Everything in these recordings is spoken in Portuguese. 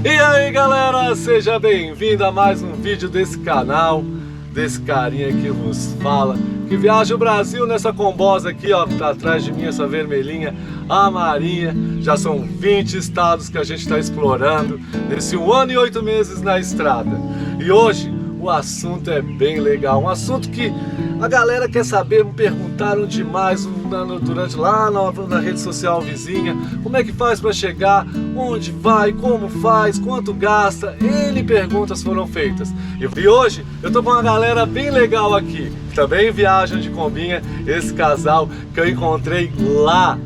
E aí galera, seja bem-vindo a mais um vídeo desse canal, desse carinha que vos fala, que viaja o Brasil nessa combosa aqui, ó, que tá atrás de mim, essa vermelhinha, a Marinha. Já são 20 estados que a gente está explorando nesse 1 ano e 8 meses na estrada. E hoje o assunto é bem legal, um assunto que a galera quer saber, me perguntaram demais durante lá na rede social vizinha, como é que faz para chegar, onde vai, como faz, quanto gasta, N perguntas foram feitas. E hoje eu tô com uma galera bem legal aqui, que também viajam de combinha, esse casal que eu encontrei lá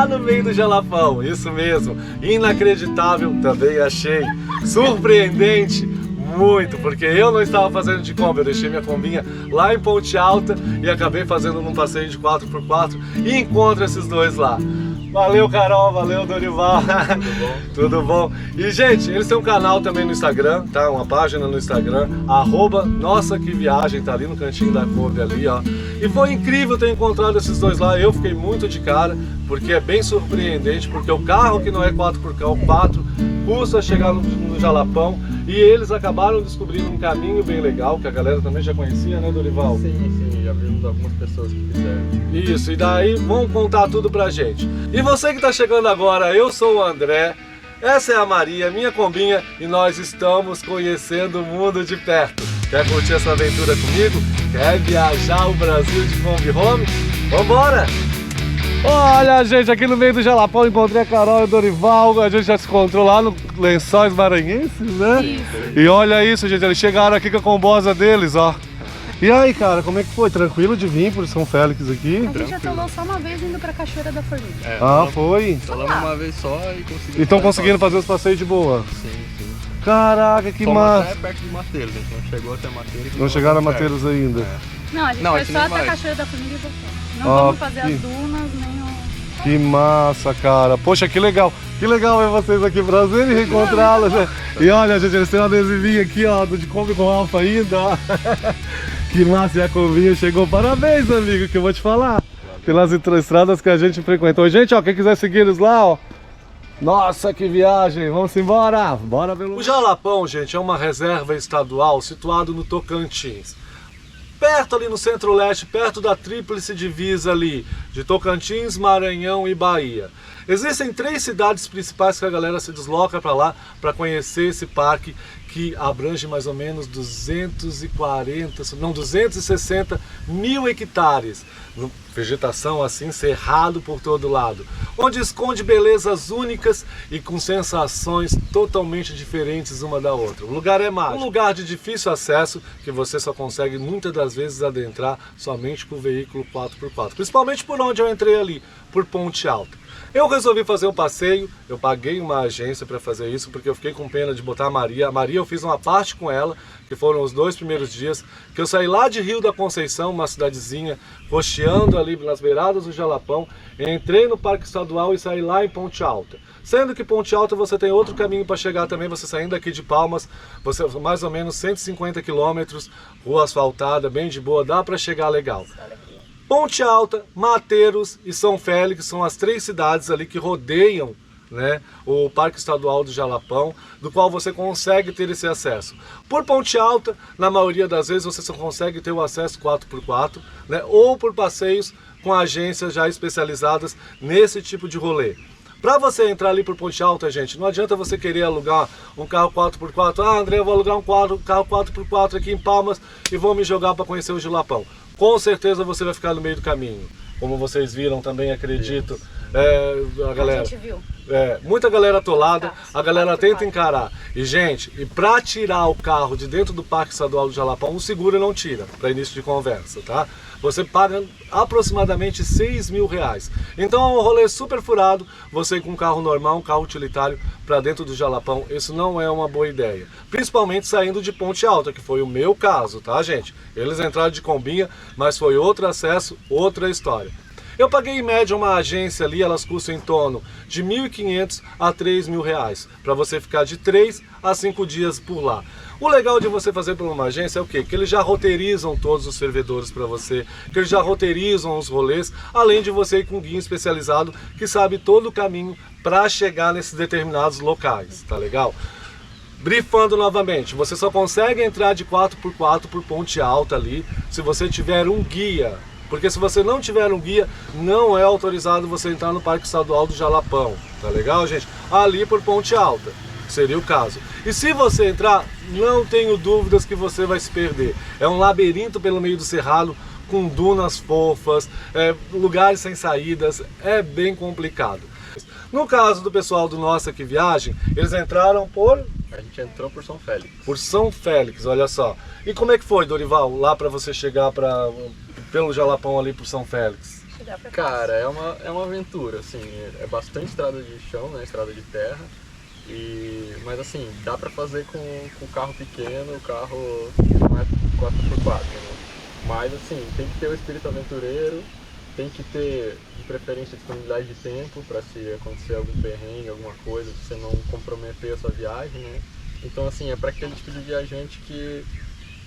no meio do Jalapão, isso mesmo, inacreditável, também achei, surpreendente, muito, porque eu não estava fazendo de Kombi, eu deixei minha combinha lá em Ponte Alta e acabei fazendo num passeio de 4x4 e encontro esses dois lá. Valeu Carol, valeu Dorival. Tudo bom? Tudo bom? E gente, eles têm um canal também no Instagram, tá? Uma página no Instagram, @NossaQueViagem, tá ali no cantinho da Kombi ali, ó. E foi incrível ter encontrado esses dois lá, eu fiquei muito de cara, porque é bem surpreendente, porque o carro que não é 4x4 custa chegar no Jalapão. E eles acabaram descobrindo um caminho bem legal, que a galera também já conhecia, né, Dorival? Sim, já vimos algumas pessoas que fizeram. Isso, e daí vão contar tudo pra gente. E você que tá chegando agora, eu sou o André, essa é a Maria, minha combinha, e nós estamos conhecendo o mundo de perto. Quer curtir essa aventura comigo? Quer viajar o Brasil de Kombi Home? Vambora! Olha, gente, aqui no meio do Jalapão encontrei a Carol e o Dorival, a gente já se encontrou lá no Lençóis Maranhenses, né? Isso. E olha isso, gente, eles chegaram aqui com a combosa deles, ó. E aí, cara, como é que foi? Tranquilo de vir por São Félix aqui? A gente já atolou só uma vez indo pra Cachoeira da Formiga. Foi? Atolamos uma vez só e conseguimos. E estão conseguindo fazer os passeios de boa? Sim. Caraca, que massa! Até perto de Mateiros, a gente não chegou até Mateiros. Não chegaram a Mateiros ainda? É. Não, a gente foi só até a Cachoeira da Formiga e voltou. Não vamos fazer as dunas, nem o... Que massa, cara. Poxa, que legal. Que legal ver vocês aqui. Prazer em reencontrá-los. E olha, gente, eles têm um adesivinho aqui, ó, de Kombi com Alfa ainda, ó. Que massa, e a combinha chegou. Parabéns, amigo, que eu vou te falar. Pelas estradas que a gente frequentou. Gente, ó, quem quiser seguir eles lá, ó. Nossa, que viagem. Vamos embora. Bora pelo... O Jalapão, gente, é uma reserva estadual situado no Tocantins. Perto ali no centro-leste, perto da tríplice divisa ali, de Tocantins, Maranhão e Bahia. Existem 3 cidades principais que a galera se desloca para lá para conhecer esse parque que abrange mais ou menos 260 mil hectares. Vegetação assim, cerrado por todo lado, onde esconde belezas únicas e com sensações totalmente diferentes uma da outra. O lugar é mágico, um lugar de difícil acesso que você só consegue muitas das vezes adentrar somente com o veículo 4x4, principalmente por onde eu entrei ali, por Ponte Alta. Eu resolvi fazer um passeio, eu paguei uma agência para fazer isso, porque eu fiquei com pena de botar a Maria. A Maria eu fiz uma parte com ela, que foram os 2 primeiros dias, que eu saí lá de Rio da Conceição, uma cidadezinha, costeando ali nas beiradas do Jalapão, entrei no Parque Estadual e saí lá em Ponte Alta. Sendo que Ponte Alta você tem outro caminho para chegar também, você saindo aqui de Palmas, você mais ou menos 150 quilômetros, rua asfaltada, bem de boa, dá para chegar legal. Ponte Alta, Mateiros e São Félix são as 3 cidades ali que rodeiam, né, o Parque Estadual do Jalapão, do qual você consegue ter esse acesso. Por Ponte Alta, na maioria das vezes você só consegue ter o acesso 4x4, né, ou por passeios com agências já especializadas nesse tipo de rolê. Para você entrar ali por Ponte Alta, gente, não adianta você querer alugar um carro 4x4. Ah, André, eu vou alugar um carro 4x4 aqui em Palmas e vou me jogar para conhecer o Jalapão. Com certeza você vai ficar no meio do caminho. Como vocês viram também, acredito, a galera... A gente viu. Muita galera atolada, a galera tenta encarar. E gente, para tirar o carro de dentro do Parque Estadual do Jalapão, o seguro não tira, para início de conversa, tá? Você paga aproximadamente R$6.000. Então é um rolê super furado, você ir com um carro normal, um carro utilitário para dentro do Jalapão, isso não é uma boa ideia. Principalmente saindo de Ponte Alta, que foi o meu caso, tá, gente? Eles entraram de combinha, mas foi outro acesso, outra história. Eu paguei em média uma agência ali, elas custam em torno de R$1.500 a R$3.000, para você ficar de 3 a 5 dias por lá. O legal de você fazer por uma agência é o quê? Que eles já roteirizam todos os servidores para você, que eles já roteirizam os rolês, além de você ir com um guia especializado que sabe todo o caminho para chegar nesses determinados locais, tá legal? Brifando novamente, você só consegue entrar de 4x4 por Ponte Alta ali se você tiver um guia. Porque se você não tiver um guia, não é autorizado você entrar no Parque Estadual do Jalapão. Tá legal, gente? Ali por Ponte Alta, seria o caso. E se você entrar, não tenho dúvidas que você vai se perder. É um labirinto pelo meio do cerrado, com dunas fofas, lugares sem saídas, é bem complicado. No caso do pessoal do Nossa Que Viagem, eles entraram por... A gente entrou por São Félix. Por São Félix, olha só. E como é que foi, Dorival, lá para você chegar pelo Jalapão ali por São Félix? Cara, é uma aventura, assim, é bastante estrada de chão, né, estrada de terra. Mas assim, dá pra fazer com o carro pequeno, o carro não é 4x4, né? Mas assim, tem que ter o espírito aventureiro, tem que ter, de preferência, disponibilidade de tempo para se acontecer algum perrengue, alguma coisa, pra você não comprometer a sua viagem, né? Então assim, é para aquele tipo de viajante que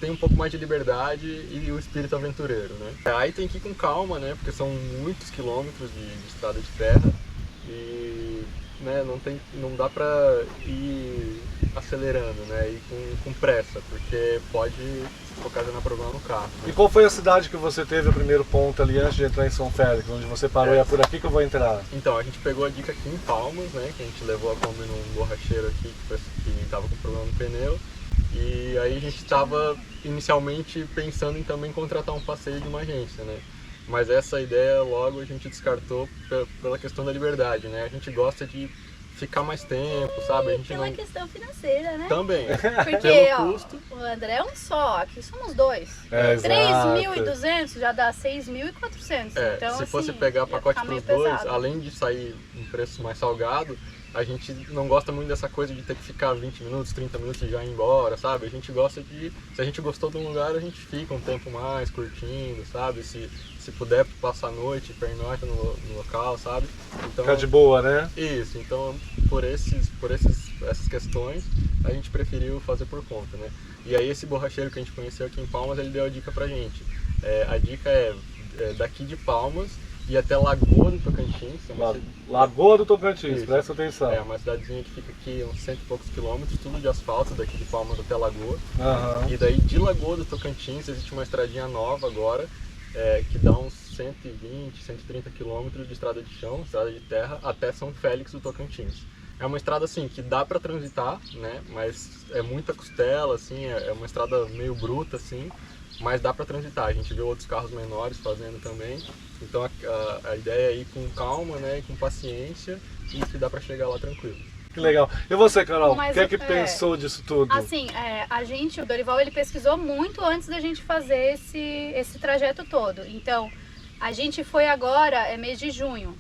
tem um pouco mais de liberdade e o espírito aventureiro, né? Aí tem que ir com calma, né? Porque são muitos quilômetros de estrada de terra e, né, não dá para ir acelerando, né? Ir com pressa, porque pode ocasionar problema no carro. E qual foi a cidade que você teve o primeiro ponto ali antes de entrar em São Félix, onde você parou e é por aqui que eu vou entrar? Então, a gente pegou a dica aqui em Palmas, né? Que a gente levou a Kombi num borracheiro aqui que estava com problema no pneu. E aí a gente estava inicialmente pensando em também contratar um passeio de uma agência, né? Mas essa ideia logo a gente descartou pela questão da liberdade, né? A gente gosta de ficar mais tempo, sabe? A gente pela questão financeira, né? Também. Porque, ó, o André é um só, aqui somos dois. 3.200 já dá 6.400. Então, se assim, fosse pegar pacote para os dois, pesado. além de sair um preço mais salgado, a gente não gosta muito dessa coisa de ter que ficar 20 minutos, 30 minutos e já ir embora, sabe? A gente gosta de... Se a gente gostou de um lugar, a gente fica um tempo mais curtindo, sabe? Se puder passar a noite, pernoita no local, sabe? Então, Ficar de boa, né? Isso, então por essas questões, a gente preferiu fazer por conta, né? E aí esse borracheiro que a gente conheceu aqui em Palmas, ele deu a dica pra gente. A dica é daqui de Palmas e até Lagoa do Tocantins. Lagoa do Tocantins, Isso. Presta atenção. É uma cidadezinha que fica aqui uns 100 e poucos quilômetros, tudo de asfalto, daqui de Palmas até Lagoa. Uhum. E daí de Lagoa do Tocantins existe uma estradinha nova agora, que dá uns 120, 130 quilômetros de estrada de chão, estrada de terra, até São Félix do Tocantins. É uma estrada assim que dá para transitar, né? Mas é muita costela, assim, é uma estrada meio bruta, assim, mas dá para transitar. A gente vê outros carros menores fazendo também. Então a ideia é ir com calma, né? E com paciência, e que dá para chegar lá tranquilo. Que legal. E você, Carol, Mas o que é que pensou disso tudo? Assim, o Dorival, ele pesquisou muito antes da gente fazer esse trajeto todo. Então, a gente foi agora, é mês de junho.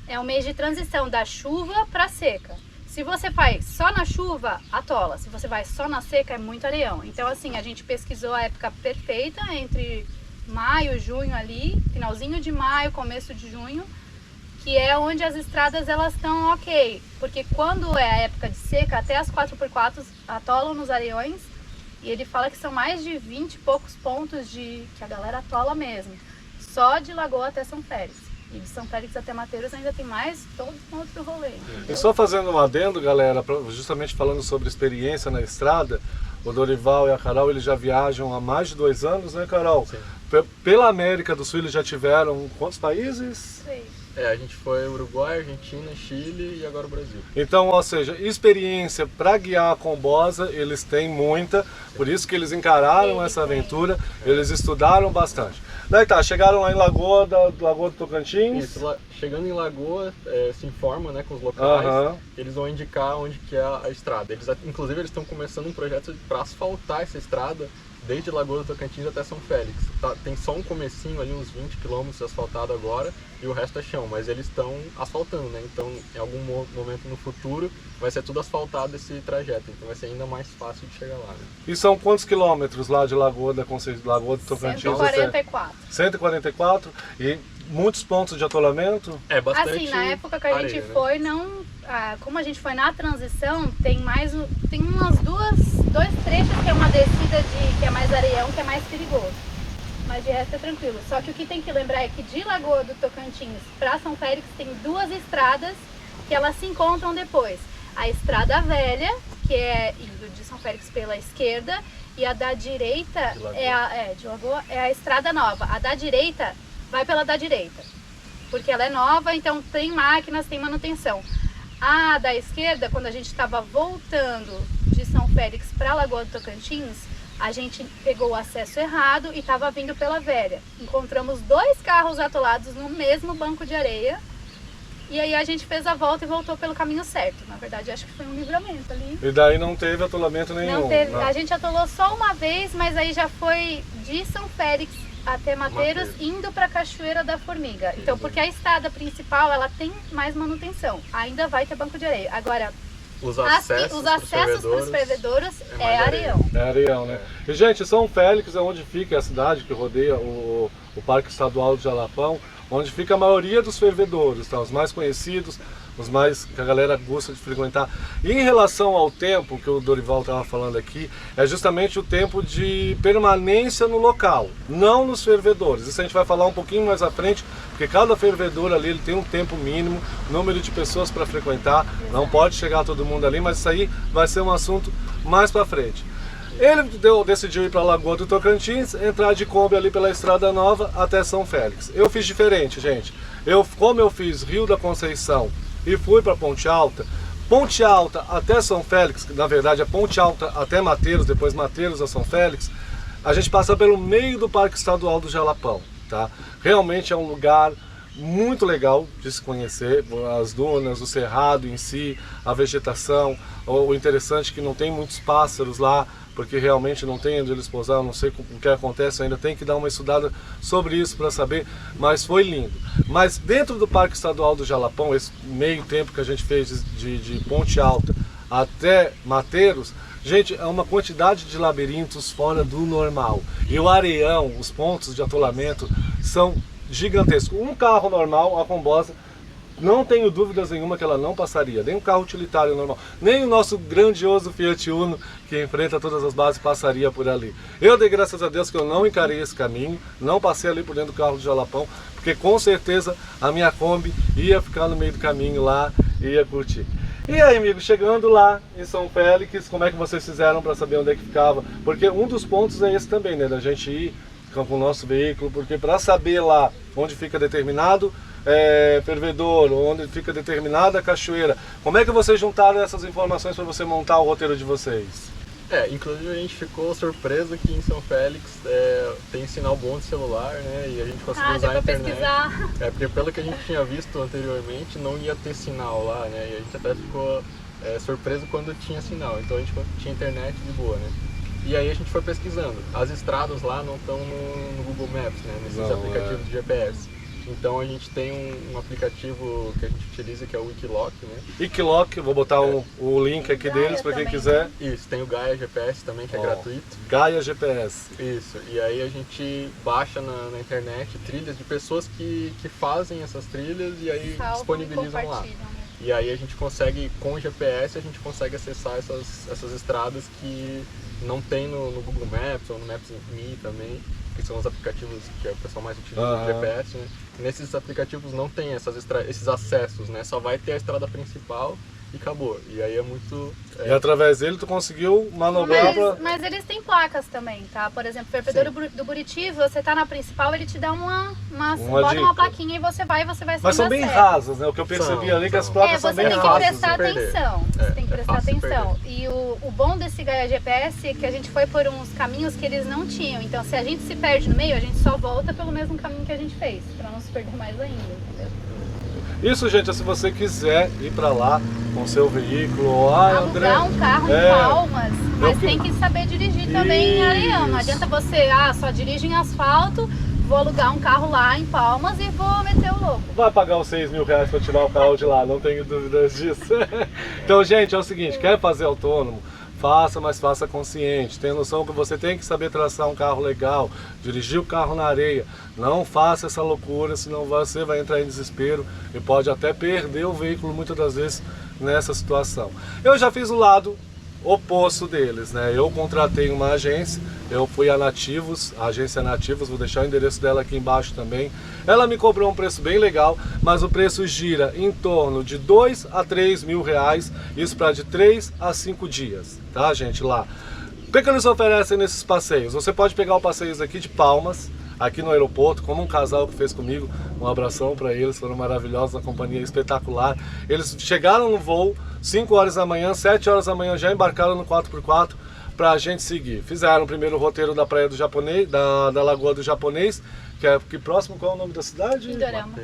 É um mês de transição da chuva para seca. Se você vai só na chuva, atola. Se você vai só na seca, é muito areião. Então, assim, a gente pesquisou a época perfeita entre maio, junho ali, finalzinho de maio, começo de junho, que é onde as estradas elas estão ok. Porque quando é a época de seca, até as 4x4 atolam nos areiões. E ele fala que são mais de 20 e poucos pontos que a galera atola mesmo. Só de Lagoa até São Félix. E de São Félix até Mateiros ainda tem mais todo um outro rolê. E só fazendo um adendo, galera, justamente falando sobre experiência na estrada, o Dorival e a Carol, eles já viajam há mais de 2 anos, né, Carol? Sim. Pela América do Sul, eles já tiveram quantos países? 3. A gente foi Uruguai, Argentina, Chile e agora o Brasil. Então, ou seja, experiência para guiar a combosa, eles têm muita, por isso que eles encararam essa aventura, eles estudaram bastante. Daí tá, chegaram lá em Lagoa do Tocantins. Isso, chegando em Lagoa, se informa, né, com os locais, eles vão indicar onde que é a estrada. Inclusive eles estão começando um projeto para asfaltar essa estrada desde Lagoa do Tocantins até São Félix. Tem só um comecinho ali, uns 20 quilômetros asfaltado agora, e o resto é chão, mas eles estão asfaltando, né? Então, em algum momento no futuro, vai ser tudo asfaltado esse trajeto, então vai ser ainda mais fácil de chegar lá, né? E são quantos quilômetros lá de Lagoa do Tocantins? 144. 144, e muitos pontos de atolamento? É bastante. Assim, na época que a gente areia, foi, como a gente foi na transição, tem umas dois trechos que é uma descida que é mais areião, que é mais perigoso. Mas de resto é tranquilo. Só que o que tem que lembrar é que de Lagoa do Tocantins para São Félix tem 2 estradas que elas se encontram depois. A Estrada Velha, que é indo de São Félix pela esquerda, e a da direita de Lagoa é a estrada nova. A da direita vai pela da direita, porque ela é nova, então tem máquinas, tem manutenção. A da esquerda, quando a gente estava voltando de São Félix para Lagoa do Tocantins, a gente pegou o acesso errado e estava vindo pela Velha. Encontramos 2 carros atolados no mesmo banco de areia. E aí a gente fez a volta e voltou pelo caminho certo. Na verdade, acho que foi um livramento ali. E daí não teve atolamento nenhum? Não teve. A gente atolou só uma vez, mas aí já foi de São Félix até Mateiros, indo para a Cachoeira da Formiga. Então, porque a estrada principal, ela tem mais manutenção. Ainda vai ter banco de areia. Agora, os acessos para os fervedouros é areião. É areião, né? E, gente, São Félix é onde fica a cidade que rodeia o Parque Estadual de Jalapão, onde fica a maioria dos fervedouros, tá? Os mais conhecidos, os mais que a galera gosta de frequentar. E em relação ao tempo que o Dorival estava falando aqui, é justamente o tempo de permanência no local, não nos fervedouros. Isso a gente vai falar um pouquinho mais à frente, porque cada fervedor ali ele tem um tempo mínimo, número de pessoas para frequentar, não pode chegar todo mundo ali, mas isso aí vai ser um assunto mais para frente. Ele decidiu ir para a Lagoa do Tocantins, entrar de Kombi ali pela Estrada Nova até São Félix. Eu fiz diferente, gente. Como eu fiz Rio da Conceição e fui para Ponte Alta até São Félix, que na verdade é Ponte Alta até Mateiros, depois Mateiros a São Félix, a gente passa pelo meio do Parque Estadual do Jalapão, tá? Realmente é um lugar muito legal de se conhecer, as dunas, o cerrado em si, a vegetação. O interessante é que não tem muitos pássaros lá, porque realmente não tem onde eles pousar, não sei o que acontece, ainda tem que dar uma estudada sobre isso para saber, mas foi lindo. Mas dentro do Parque Estadual do Jalapão, esse meio tempo que a gente fez de Ponte Alta até Mateiros, gente, é uma quantidade de labirintos fora do normal. E o areião, os pontos de atolamento são gigantescos. Um carro normal, a Combosa, não tenho dúvidas nenhuma que ela não passaria, nem um carro utilitário normal, nem o nosso grandioso Fiat Uno, que enfrenta todas as bases, passaria por ali. Eu dei graças a Deus que eu não encarei esse caminho, não passei ali por dentro do carro do Jalapão, porque com certeza a minha Kombi ia ficar no meio do caminho lá e ia curtir. E aí, amigo, chegando lá em São Félix, como é que vocês fizeram para saber onde é que ficava? Porque um dos pontos é esse também, né, da gente ir com o nosso veículo, porque para saber lá onde fica determinado fervedor, onde fica determinada cachoeira, como é que vocês juntaram essas informações para você montar o roteiro de vocês? Inclusive a gente ficou surpreso que em São Félix tem sinal bom de celular, né? E a gente conseguiu usar a internet. Pesquisar. Porque pelo que a gente tinha visto anteriormente, não ia ter sinal lá, né? E a gente até ficou surpreso quando tinha sinal, então a gente tinha internet de boa, né? E aí a gente foi pesquisando. As estradas lá não estão no Google Maps, né? Nesses aplicativos de GPS. Então a gente tem um aplicativo que a gente utiliza que é o Wikiloc, né? Wikiloc, vou botar o link aqui deles para quem quiser. Isso, tem o Gaia GPS também, que é gratuito. Gaia GPS. Isso, e aí a gente baixa na internet trilhas de pessoas que fazem essas trilhas e aí disponibilizam lá. E aí a gente consegue, com o GPS, a gente consegue acessar essas estradas que não tem no Google Maps ou no Maps.me também, que são os aplicativos que o pessoal mais utiliza de GPS, né? Nesses aplicativos não tem esses acessos, né? Só vai ter a estrada principal e acabou. E aí é muito... E através dele tu conseguiu manobrar mas eles têm placas também, tá? Por exemplo, o fervedor do Buriti, você tá na principal, ele te dá bota uma plaquinha e você vai saindo. Mas são bem rasas, né? O que eu percebi ali é que as placas são bem rasas. Você tem que prestar atenção. Você tem que prestar atenção. E o bom desse Gaia GPS é que a gente foi por uns caminhos que eles não tinham. Então, se a gente se perde no meio, a gente só volta pelo mesmo caminho que a gente fez, pra não se perder mais ainda, entendeu? Isso, gente, é se você quiser ir para lá com seu veículo ou alugar um carro em Palmas, mas tem que saber dirigir também em areião. Não adianta você, só dirige em asfalto, vou alugar um carro lá em Palmas e vou meter o louco. Vai pagar os 6 mil reais para tirar o carro de lá, não tenho dúvidas disso. Então, gente, é o seguinte, quer fazer autônomo? Faça, mas faça consciente. Tenha noção que você tem que saber traçar um carro legal, dirigir o carro na areia. Não faça essa loucura, senão você vai entrar em desespero e pode até perder o veículo muitas das vezes nessa situação. Eu já fiz o lado oposto deles, né? Eu contratei uma agência, eu fui a Nativos, a agência Nativos, vou deixar o endereço dela aqui embaixo também. Ela me cobrou um preço bem legal, mas o preço gira em torno de 2 a 3 mil reais, isso para de 3 a 5 dias, tá, gente, lá. O que eles oferecem nesses passeios? Você pode pegar o passeio aqui de Palmas, aqui no aeroporto, como um casal que fez comigo, um abração para eles, foram maravilhosos, uma companhia espetacular. Eles chegaram no voo, 5 horas da manhã, 7 horas da manhã já embarcaram no 4x4 para a gente seguir. Fizeram primeiro o roteiro da Praia do Japonês, da Lagoa do Japonês, que é aqui próximo, qual é o nome da cidade?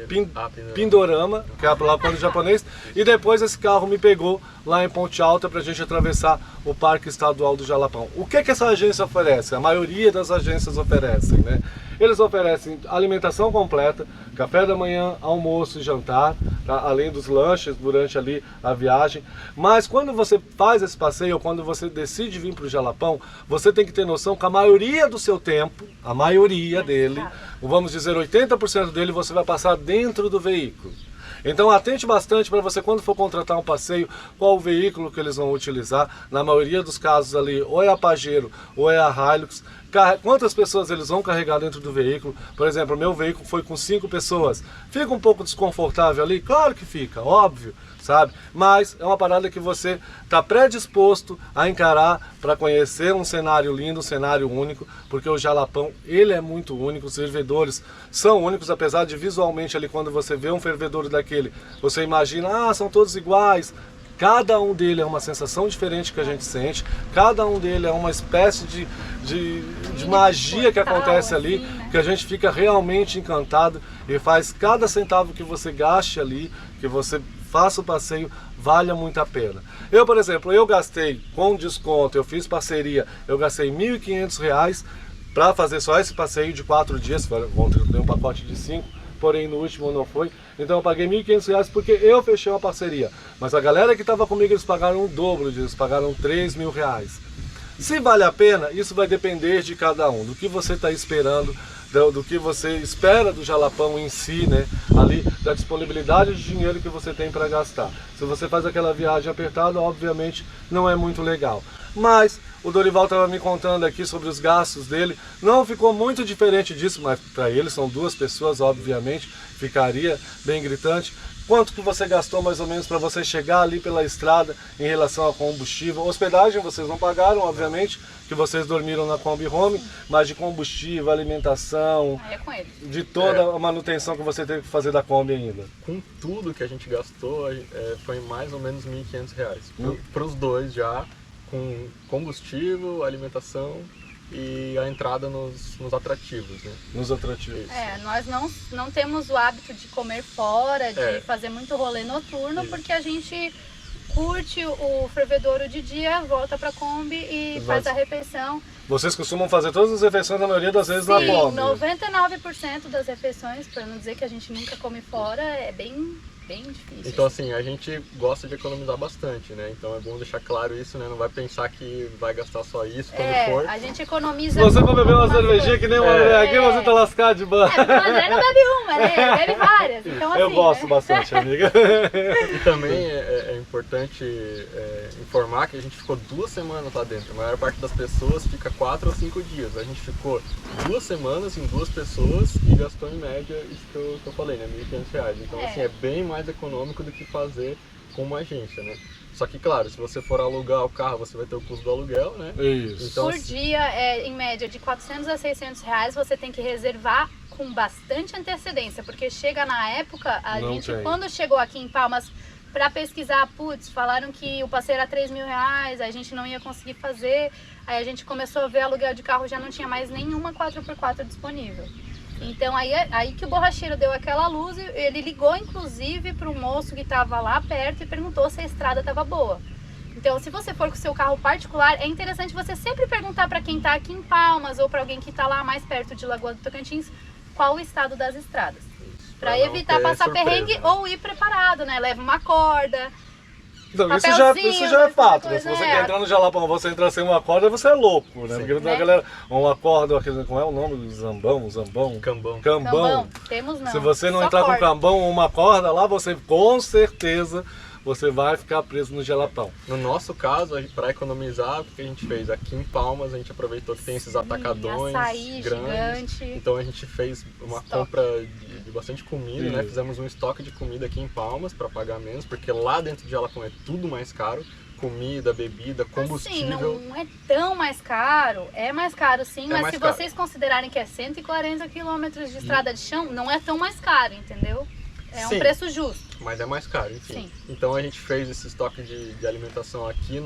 Pindorama. Pindorama, que é a Lagoa do Japonês. E depois esse carro me pegou lá em Ponte Alta para a gente atravessar o Parque Estadual do Jalapão. O que essa agência oferece? A maioria das agências oferecem, né? Eles oferecem alimentação completa, café da manhã, almoço e jantar, tá? Além dos lanches durante ali a viagem. Mas quando você faz esse passeio, ou quando você decide vir para o Jalapão, você tem que ter noção que a maioria do seu tempo, a maioria dele, vamos dizer 80% dele, você vai passar dentro do veículo. Então atente bastante para você, quando for contratar um passeio, qual o veículo que eles vão utilizar. Na maioria dos casos ali, ou é a Pajero ou é a Hilux. Quantas pessoas eles vão carregar dentro do veículo? Por exemplo, o meu veículo foi com 5 pessoas. Fica um pouco desconfortável ali? Claro que fica, óbvio, sabe? Mas é uma parada que você está predisposto a encarar para conhecer um cenário lindo, um cenário único, porque o Jalapão, ele é muito único, os fervedores são únicos, apesar de visualmente ali, quando você vê um fervedouro daquele, você imagina, são todos iguais. Cada um dele é uma sensação diferente que a gente sente, cada um dele é uma espécie de magia que acontece ali, que a gente fica realmente encantado e faz cada centavo que você gaste ali, que você faça o passeio, vale muito a pena. Eu, por exemplo, eu gastei com desconto, eu fiz parceria, eu gastei R$ 1.500 para fazer só esse passeio de 4 dias, ontem eu dei um pacote de 5, porém no último não foi, então eu paguei R$ 1.500 porque eu fechei uma parceria, mas a galera que estava comigo, eles pagaram o dobro disso, pagaram R$ 3.000. Se vale a pena, isso vai depender de cada um, do que você está esperando, do que você espera do Jalapão em si, né? Ali, da disponibilidade de dinheiro que você tem para gastar. Se você faz aquela viagem apertada, obviamente não é muito legal. Mas o Dorival estava me contando aqui sobre os gastos dele, não ficou muito diferente disso, mas para ele são 2 pessoas, obviamente, ficaria bem gritante. Quanto que você gastou mais ou menos para você chegar ali pela estrada em relação a combustível? Hospedagem vocês não pagaram, obviamente, que vocês dormiram na Kombi Home, mas de combustível, alimentação, de toda a manutenção que você teve que fazer da Kombi ainda. Com tudo que a gente gastou, foi mais ou menos R$ 1.500. Para os dois já, com combustível, alimentação e a entrada nos atrativos, né? Nos atrativos. Nós não temos o hábito de comer fora, de fazer muito rolê noturno, porque a gente curte o fervedouro de dia, volta pra Kombi e faz a refeição. Vocês costumam fazer todas as refeições, na maioria das vezes, na Kombi? Sim, 99% das refeições, para não dizer que a gente nunca come fora, é bem difícil. Então assim, a gente gosta de economizar bastante, né? Então é bom deixar claro isso, né? Não vai pensar que vai gastar só isso quando for. A gente economiza... Se você for beber uma cervejinha que nem uma aqui, você tá lascado de banho. O André não bebe uma, né? Ele bebe várias. Então, assim, eu gosto bastante, amiga. E também é importante informar que a gente ficou 2 semanas lá dentro. A maior parte das pessoas fica 4 ou 5 dias. A gente ficou 2 semanas em 2 pessoas e gastou em média isso que eu falei, né? R$ 1.500. Então assim, é bem mais econômico do que fazer com uma agência, né? Só que, claro, se você for alugar o carro, você vai ter o custo do aluguel, né? Isso. Então, por dia, em média, de 400 a 600 reais, você tem que reservar com bastante antecedência, porque chega na época, quando chegou aqui em Palmas para pesquisar, falaram que o passeio era R$ 3.000, a gente não ia conseguir fazer, aí a gente começou a ver aluguel de carro, já não tinha mais nenhuma 4x4 disponível. Então aí que o borracheiro deu aquela luz, ele ligou inclusive para o moço que estava lá perto e perguntou se a estrada estava boa. Então se você for com o seu carro particular, é interessante você sempre perguntar para quem está aqui em Palmas ou para alguém que está lá mais perto de Lagoa do Tocantins qual o estado das estradas. Para evitar passar perrengue ou ir preparado, né? Leva uma corda. Então, isso já é fato, né? Se você quer entrar no Jalapão, você entrar sem uma corda, você é louco, né? Porque a galera, uma corda, como é o nome? Zambão? Cambão. Temos não. Se você não entrar com cambão ou uma corda lá, você com certeza você vai ficar preso no jalapão. No nosso caso, para economizar, o que a gente fez? Aqui em Palmas, a gente aproveitou que tem esses atacadões açaí grandes. gigante. Então a gente fez uma compra de bastante comida, né? Fizemos um estoque de comida aqui em Palmas para pagar menos, porque lá dentro de Jalapão é tudo mais caro. Comida, bebida, combustível. Assim, não é tão mais caro, é mais caro sim, mas mais se caro. vocês considerarem que é 140 quilômetros de estrada de chão, não é tão mais caro, entendeu? É um Sim. preço justo. Mas é mais caro, enfim. Sim. Então a gente fez esse estoque de alimentação aqui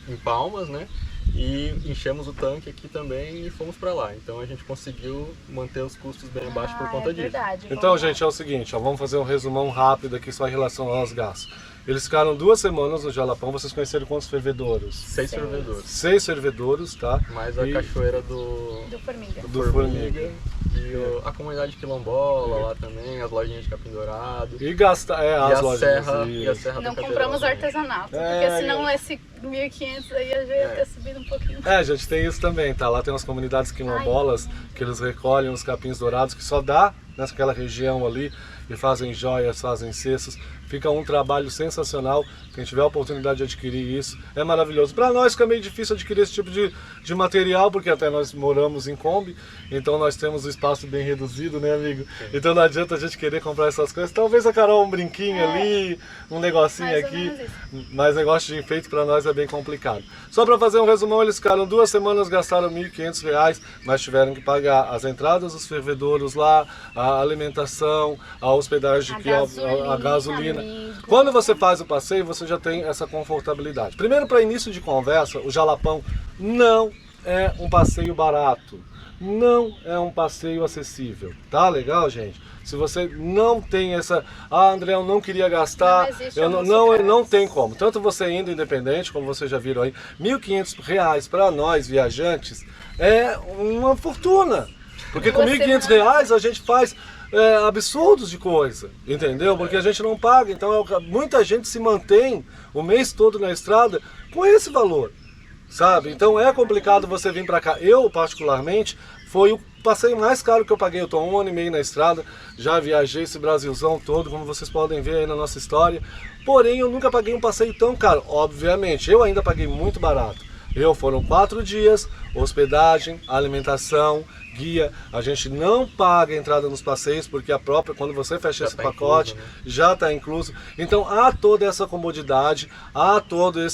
em Palmas, né? E enchemos o tanque aqui também e fomos para lá. Então a gente conseguiu manter os custos bem abaixo por conta disso. Verdade, Então, vamos lá. gente, é o seguinte, ó, vamos fazer um resumão rápido aqui só em relação aos gastos. Eles ficaram 2 semanas no Jalapão, vocês conheceram quantos fervedouros? 6 fervedores. 6 fervedouros, tá? Mais a E- cachoeira do Do Formiga. do Formiga. E a comunidade quilombola lá também, as lojinhas de capim dourado. E gastar, as a lojas. serra, e- e a serra Não da compramos Catedral também. artesanato, É, porque senão esse 1.500 aí já ia ter subido um pouquinho. É, gente, tem isso também, tá? Lá tem umas comunidades quilombolas que eles recolhem os capins dourados que só dá naquela região ali e fazem joias, fazem cestos. Fica um trabalho sensacional. Quem tiver a oportunidade de adquirir isso é maravilhoso. Para nós fica meio difícil adquirir esse tipo de material, porque até nós moramos em Kombi, então nós temos o espaço bem reduzido, né, amigo? Então não adianta a gente querer comprar essas coisas. Talvez a Carol um brinquinho ali, um negocinho Mais ou aqui, menos isso. mas negócio de enfeite para nós é bem complicado. Só para fazer um resumão, eles ficaram 2 semanas, gastaram R$1.500, mas tiveram que pagar as entradas dos fervedouros lá, a alimentação, a hospedagem, a gasolina. amigo. Quando você faz o passeio, você já tem essa confortabilidade. Primeiro, para início de conversa, o Jalapão não é um passeio barato. Não é um passeio acessível. Tá legal, gente? Se você não tem essa... Ah, André, eu não queria gastar... Não existe eu almoço não grátis. tem como. Tanto você indo independente, como vocês já viram aí, R$1.500 para nós, viajantes, é uma fortuna. Porque com Você R$1.500 a gente faz... absurdos de coisa, entendeu? Porque a gente não paga, então muita gente se mantém o mês todo na estrada com esse valor, sabe? Então é complicado você vir pra cá. Eu, particularmente, foi o passeio mais caro que eu paguei. Eu tô 1 ano e meio na estrada, já viajei esse Brasilzão todo, como vocês podem ver aí na nossa história, porém eu nunca paguei um passeio tão caro. Obviamente, eu ainda paguei muito barato. Foram 4 dias, hospedagem, alimentação, guia. A gente não paga a entrada nos passeios, porque a própria, quando você fecha esse pacote, já está incluso. Então há toda essa comodidade, há toda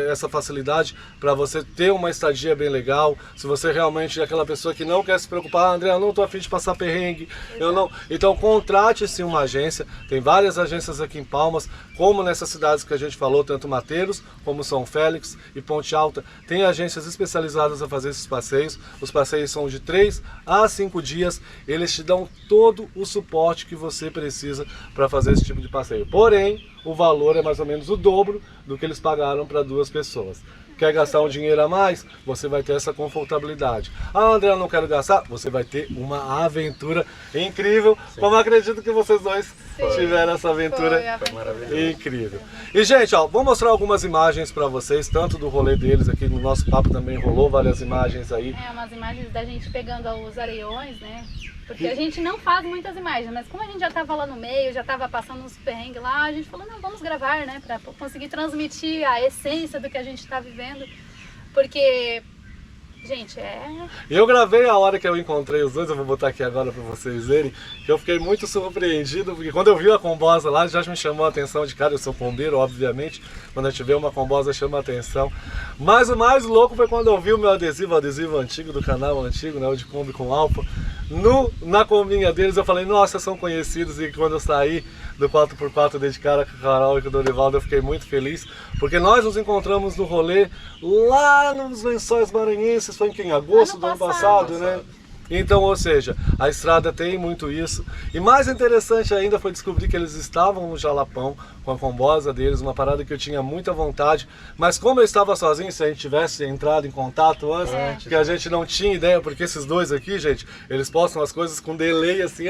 essa facilidade para você ter uma estadia bem legal. Se você realmente é aquela pessoa que não quer se preocupar, André, eu não estou a fim de passar perrengue, eu não. Então contrate-se uma agência. Tem várias agências aqui em Palmas, como nessas cidades que a gente falou, tanto Mateiros, como São Félix e Ponte Alta. Tem agências especializadas a fazer esses passeios. Os passeios são de 3 a 5 dias. Eles te dão todo o suporte que você precisa para fazer esse tipo de passeio. Porém, o valor é mais ou menos o dobro do que eles pagaram para 2 pessoas. Quer gastar um dinheiro a mais? Você vai ter essa confortabilidade. Ah, André, eu não quero gastar? Você vai ter uma aventura incrível. Sim. Como eu acredito que vocês dois tiveram essa aventura incrível. E, gente, ó, vou mostrar algumas imagens para vocês, tanto do rolê deles aqui no nosso papo também rolou várias imagens aí. Umas imagens da gente pegando os areiões, né? Porque a gente não faz muitas imagens, mas como a gente já estava lá no meio, já estava passando uns perrengues lá, a gente falou, não, vamos gravar, né? Para conseguir transmitir a essência do que a gente está vivendo. Porque, gente, Eu gravei a hora que eu encontrei os dois, eu vou botar aqui agora para vocês verem, que eu fiquei muito surpreendido, porque quando eu vi a combosa lá, já me chamou a atenção de cara, eu sou pombeiro, obviamente, quando a gente vê uma combosa chama a atenção. Mas o mais louco foi quando eu vi o meu adesivo antigo, do canal antigo, né, o de Kombi com Alfa, na combinha deles. Eu falei, nossa, são conhecidos. E quando eu saí do 4x4 de cara com o Carol e com o Dorivaldo, eu fiquei muito feliz, porque nós nos encontramos no rolê lá nos Lençóis Maranhenses, foi em agosto do ano passado, né? Então, ou seja, a estrada tem muito isso. E mais interessante ainda foi descobrir que eles estavam no Jalapão com a combosa deles, uma parada que eu tinha muita vontade. Mas como eu estava sozinho, se a gente tivesse entrado em contato antes, que a gente não tinha ideia, porque esses dois aqui, gente, eles postam as coisas com delay assim.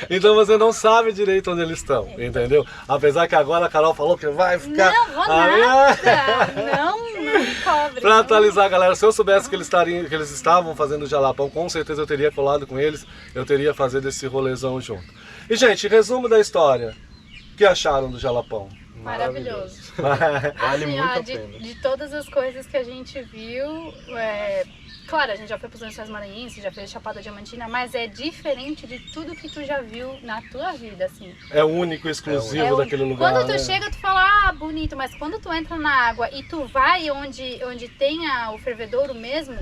Então você não sabe direito onde eles estão, entendeu? Apesar que agora a Carol falou que vai ficar... Não, vou nada! Não me cobre. Pra atualizar, galera, se eu soubesse que eles estavam fazendo o Jalapão, com certeza eu teria colado com eles, eu teria fazer esse rolezão junto. E, gente, resumo da história. O que acharam do Jalapão? Maravilhoso. Vale Assim, muito ó, a pena. de todas as coisas que a gente viu, claro, a gente já foi para os Lençóis Maranhenses, já fez Chapada Diamantina, mas é diferente de tudo que tu já viu na tua vida, assim. É único, exclusivo daquele lugar. Quando tu né? chega, tu fala, ah, bonito, mas quando tu entra na água e tu vai onde tem o fervedouro mesmo,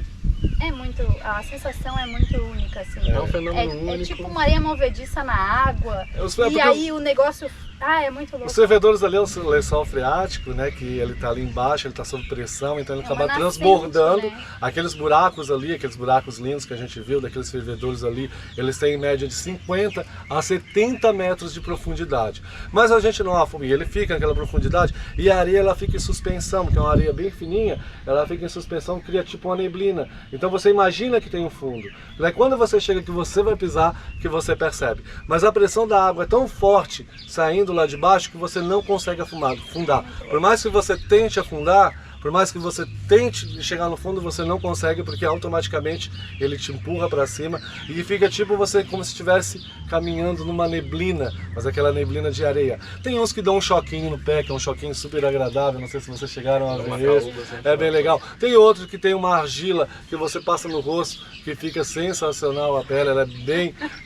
a sensação é muito única, assim. É um fenômeno único. É tipo uma areia movediça na água, porque e aí o negócio, é muito louco. Os fervedouros ali é o lençol freático, né? Que ele tá ali embaixo, ele tá sob pressão, então ele acaba nascente, transbordando. né? Aqueles buracos ali, aqueles buracos lindos que a gente viu, daqueles fervedouros ali, eles têm em média de 50 a 70 metros de profundidade. Mas a gente não afunda, ele fica naquela profundidade e a areia ela fica em suspensão, porque é uma areia bem fininha, ela fica em suspensão, cria tipo uma neblina. Então você imagina que tem um fundo. Né? Quando você chega que você vai pisar, que você percebe. Mas a pressão da água é tão forte saindo lá de baixo que você não consegue afundar. Por mais que você tente afundar, por mais que você tente chegar no fundo, você não consegue, porque automaticamente ele te empurra para cima e fica tipo você como se estivesse caminhando numa neblina, mas aquela neblina de areia. Tem uns que dão um choquinho no pé, que é um choquinho super agradável, não sei se vocês chegaram a ver esse. É bem legal. Tem outros que tem uma argila que você passa no rosto, que fica sensacional a pele, ela é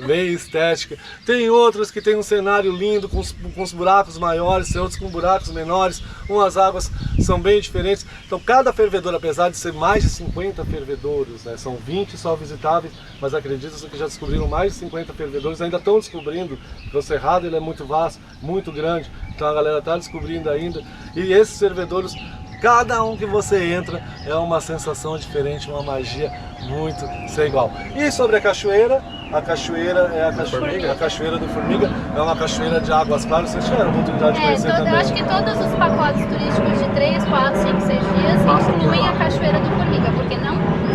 bem estética. Tem outros que tem um cenário lindo, com os buracos maiores, tem outros com buracos menores, umas águas são bem diferentes. Então cada fervedor, apesar de ser mais de 50 fervedouros, né, são 20 só visitáveis, mas acredito que já descobriram mais de 50 fervedouros, ainda estão descobrindo, porque o Cerrado ele é muito vasto, muito grande, então a galera está descobrindo ainda. E esses fervedouros, cada um que você entra é uma sensação diferente, uma magia muito sem igual. E sobre a cachoeira é a cachoeira do Formiga, é uma cachoeira de águas claras. Vocês tiveram a oportunidade de conhecer também? Eu acho que todos os pacotes turísticos de 3, 4, 5, 6 dias incluem a cachoeira do Formiga, porque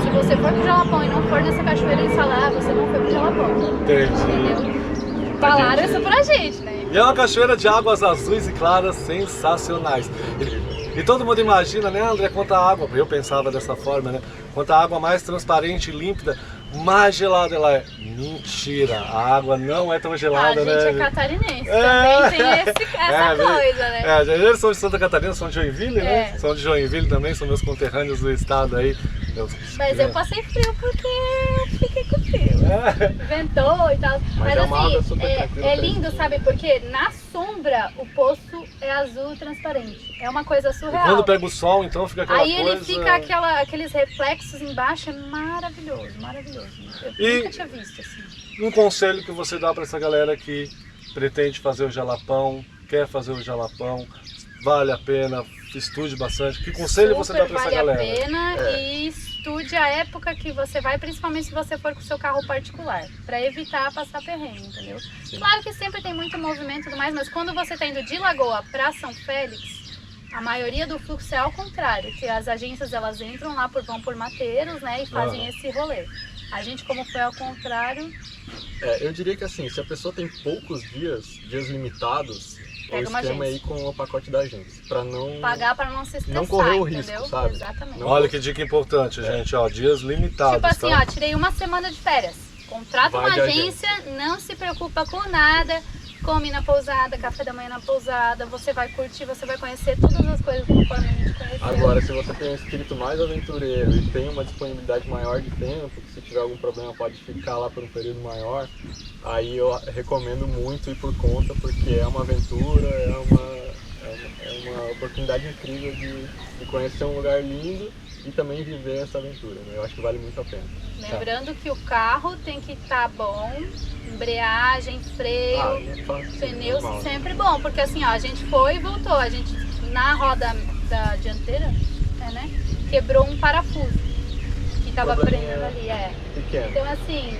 se você for pro Jalapão e não for nessa cachoeira e falar, você não foi pro Jalapão. Entendeu? Falaram isso pra gente, né? E é uma cachoeira de águas azuis e claras sensacionais. E todo mundo imagina, né, André, quanto a água, eu pensava dessa forma, né? Quanto a água mais transparente e límpida, mais gelada ela é. Mentira, a água não é tão gelada, né? A gente é catarinense, também tem essa coisa, né? Eles são de Santa Catarina, são de Joinville, né? São de Joinville também, são meus conterrâneos do estado aí. Mas eu passei frio porque eu fiquei com frio. Ventou e tal. Mas assim, é lindo, sabe? Porque na sombra o poço é azul transparente. É uma coisa surreal. E quando pega o sol, então fica aquela coisa... Aí ele fica aqueles reflexos embaixo, é maravilhoso, maravilhoso. Eu nunca tinha visto assim. Um conselho que você dá para essa galera que pretende fazer o Jalapão, quer fazer o Jalapão, vale a pena, estude bastante. Que conselho você dá para essa galera? Vale a pena e estude a época que você vai, principalmente se você for com o seu carro particular, para evitar passar perrengue, entendeu? Sim. Claro que sempre tem muito movimento e tudo mais, mas quando você está indo de Lagoa para São Félix, a maioria do fluxo é ao contrário, que as agências elas entram lá, vão por mateiros, né, e fazem esse rolê. A gente, como foi ao contrário... eu diria que assim, se a pessoa tem poucos dias limitados, o esquema é ir com o pacote da agência, para não... Pagar para não se estressar, não correr o risco, entendeu? sabe? Exatamente. Olha que dica importante, gente, ó, dias limitados. Tipo assim, tá? tirei uma semana de férias, contrata uma agência, não se preocupa com nada, come na pousada, café da manhã na pousada, você vai curtir, você vai conhecer todas as coisas conforme a gente conheceu. Agora, se você tem um espírito mais aventureiro e tem uma disponibilidade maior de tempo, que se tiver algum problema pode ficar lá por um período maior, aí eu recomendo muito ir por conta, porque é uma aventura, é uma oportunidade incrível de conhecer um lugar lindo e também viver essa aventura, né? Eu acho que vale muito a pena. Lembrando que o carro tem que estar bom, embreagem, freio, pneus sempre bom, porque assim, ó, a gente foi e voltou, a gente na roda da dianteira, né, quebrou um parafuso que estava prendendo ali, pequeno. Então assim,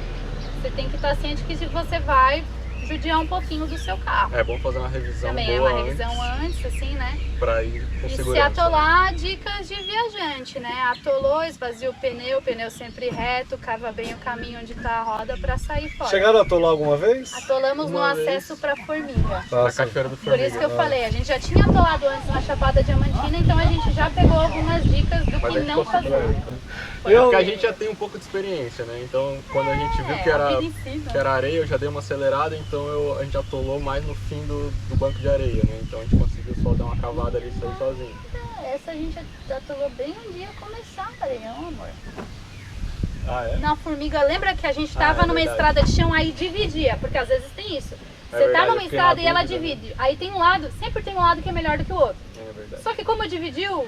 você tem que estar ciente que se você vai judiar um pouquinho do seu carro. É bom fazer uma revisão também boa é uma revisão antes, assim, né? Pra ir com segurança. E se atolar, dicas de viajante, né? Atolou, esvazia o pneu sempre reto, cava bem o caminho onde tá a roda pra sair fora. Chegaram a atolar alguma vez? Atolamos no acesso pra Formiga. Na cachoeira do Formiga. Por isso que eu falei, a gente já tinha atolado antes na Chapada Diamantina, então a gente já pegou algumas dicas do que não fazer. Porque a gente já tem um pouco de experiência, né? Então, quando a gente viu que a vida em si, né? era areia, eu já dei uma acelerada, então a gente atolou mais no fim do banco de areia, né? Então a gente conseguiu só dar uma cavada ali e sair sozinho. Essa a gente atolou bem um dia começar, areião, amor. Ah, é? Na Formiga, lembra que a gente tava numa verdade. estrada de chão, aí dividia, porque às vezes tem isso. Você tá verdade, numa eu fiquei na estrada e ela dúvida, né? divide. Aí tem um lado, sempre tem um lado que é melhor do que o outro. É verdade. Só que como dividiu,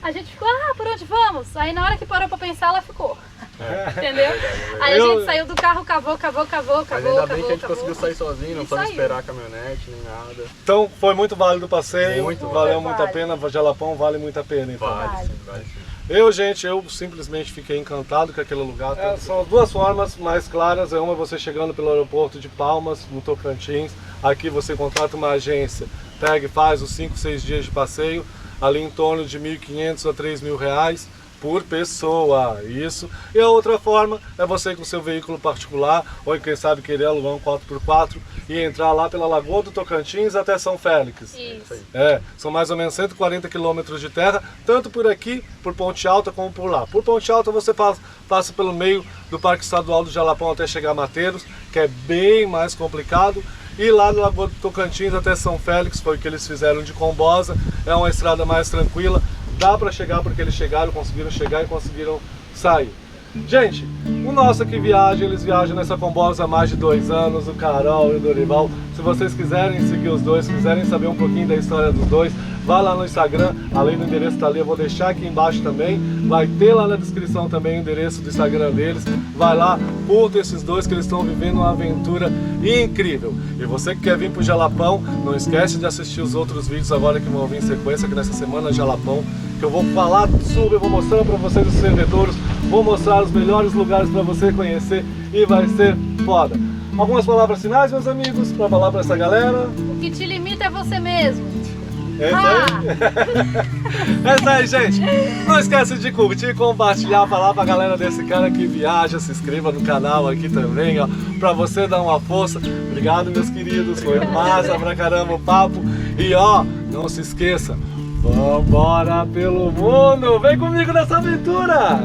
a gente ficou, por onde vamos? Aí na hora que parou pra pensar, ela ficou. Entendeu? Aí a gente saiu do carro, cavou. Mas ainda bem que a gente conseguiu sair sozinho, não E precisamos saiu. esperar a caminhonete nem nada. Então foi muito válido o passeio, Muito valeu válido. muito a pena, Jalapão vale muito a pena. Então. Vale sim, vale sim. Eu simplesmente fiquei encantado com aquele lugar. São as duas formas mais claras, uma é você chegando pelo aeroporto de Palmas, no Tocantins, aqui você contrata uma agência, pega e faz os 5, 6 dias de passeio, ali em torno de R$ 1.500 a R$ 3.000 por pessoa, isso. E a outra forma é você com seu veículo particular, ou quem sabe querer alugar um 4x4 e entrar lá pela Lagoa do Tocantins até São Félix. Isso. São mais ou menos 140 quilômetros de terra, tanto por aqui, por Ponte Alta, como por lá. Por Ponte Alta você passa pelo meio do Parque Estadual do Jalapão até chegar a Mateiros, que é bem mais complicado. E lá no Lagoa do Tocantins até São Félix, foi o que eles fizeram de Combosa, é uma estrada mais tranquila, dá para chegar porque eles conseguiram chegar e conseguiram sair. Gente, o nosso aqui viaja, eles viajam nessa Combosa há mais de 2 anos, o Carol e o Dorival. Se vocês quiserem seguir os dois, quiserem saber um pouquinho da história dos dois, vá lá no Instagram, além do endereço tá ali, eu vou deixar aqui embaixo também. Vai ter lá na descrição também o endereço do Instagram deles. Vai lá, curta esses dois que eles estão vivendo uma aventura incrível. E você que quer vir pro Jalapão, não esquece de assistir os outros vídeos agora que vão vir em sequência, que nessa semana Jalapão, que eu vou falar sobre, eu vou mostrar para vocês os servidouros, vou mostrar os melhores lugares para você conhecer e vai ser foda. Algumas palavras finais, meus amigos, para falar para essa galera? O que te limita é você mesmo. É isso aí? É isso aí, gente. Não esquece de curtir, compartilhar, falar pra galera desse cara que viaja, se inscreva no canal aqui também, ó, pra você dar uma força. Obrigado, meus queridos, foi massa pra caramba o papo. E ó, não se esqueça, vambora pelo mundo, vem comigo nessa aventura!